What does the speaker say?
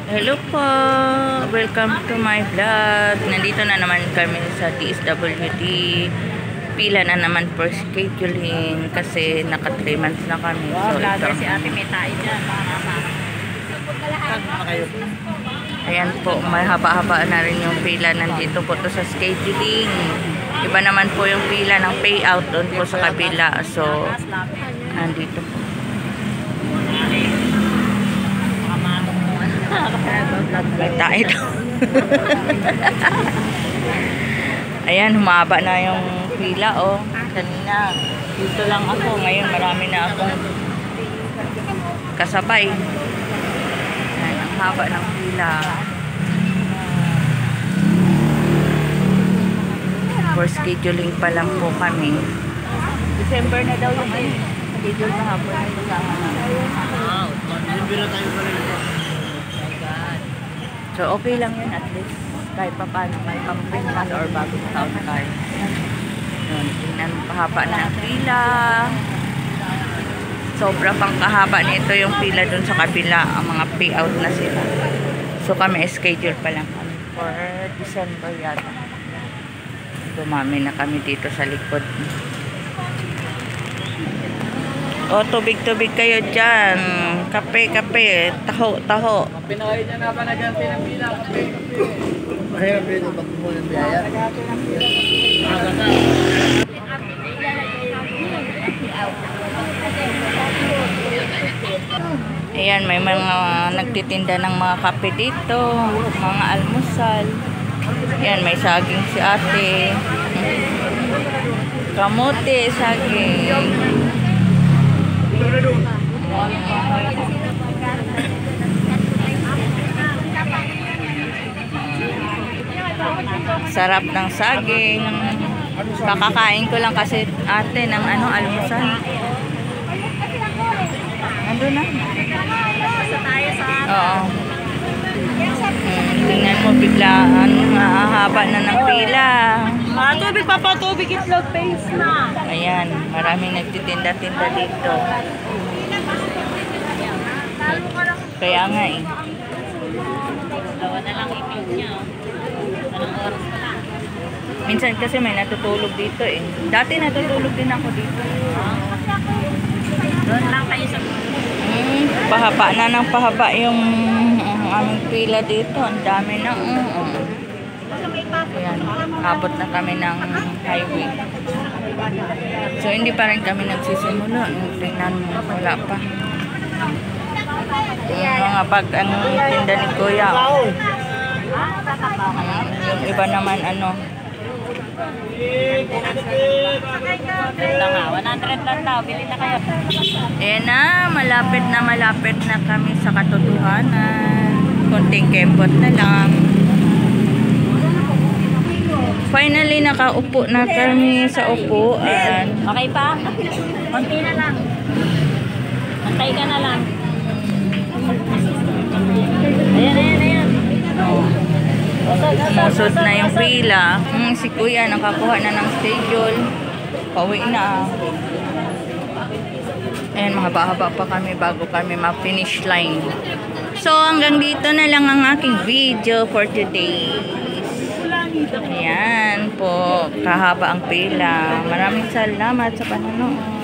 Hello po! Welcome to my vlog. Nandito na naman kami sa DSWD. Pila na naman for scheduling kasi naka 3 months na kami. Wow, So, vlogger ito. si ate may tayo dyan. Ayan po, may haba-haba na rin yung pila. Nandito po to sa scheduling. Iba naman po yung pila ng payout doon po sa kabila. So, nandito po. May tayo daw. Ayan, humaba na yung pila, oh. Kanina, dito lang ako. Ngayon, marami na akong kasabay. Ayan, ang haba ng pila. For scheduling pa lang po kami. December na daw yung schedule na hapon. Wow, December na tayo pala nito. So, okay lang yun at least. Kahit pa paano may pang-Christmas or bagong taon tayo. Yun, tingnan mo pahaba na ang pila. Sobra pang kahaba nito yung pila dun sa kabila. Ang mga payout na sila. So, kami schedule pa lang kami for December yata. Dumami na kami dito sa likod. O, tubig-tubig kayo dyan. Kape, taho. Pinahay niya na pa naganti ng pila. Mahirap dito pag mo ng biyaya. Ayan, may mga nagtitinda ng mga kape dito. Mga almusal. Ayan, may saging si ate. Kamote, saging. Sarap ng saging. Kakakain ko lang kasi ate ng almusal. Ando na. Oo. Tingnan mo biglaan. Mahaba na ng pila. Tubig pa, tubig itlog paste na. Ayan, maraming nagtitinda-tinda dito. Kaya nga eh. Dawa na lang itlog niya. Anong oras pa lang? Minsan kasi may natutulog dito eh. Dati natutulog din ako dito. Doon lang kayo sa... Pahaba na ng pahaba yung aming pila dito. Ang dami na. Ayan, abot na kami ng highway. So, hindi pa rin kami nagsisimula. Tingnan mo, wala pa. Yung mga tinda ni Kuya. Yung iba naman Nga, 100 lang daw. Bili na kayo. Ayan na, malapit na kami sa katotohanan. Konting kembot na lang. Finally, nakaupo na kami sa upuan. Okay pa? Konti na lang. Antay ka na lang. Ayan. Musod na yung pila. Si Kuya nakakuha na ng schedule. Pauwi na. Ayan, mahaba-haba pa kami bago kami ma-finish line. So, hanggang dito na lang ang aking video for today. Ayan po, kahaba ang pila. Maraming salamat sa panonood.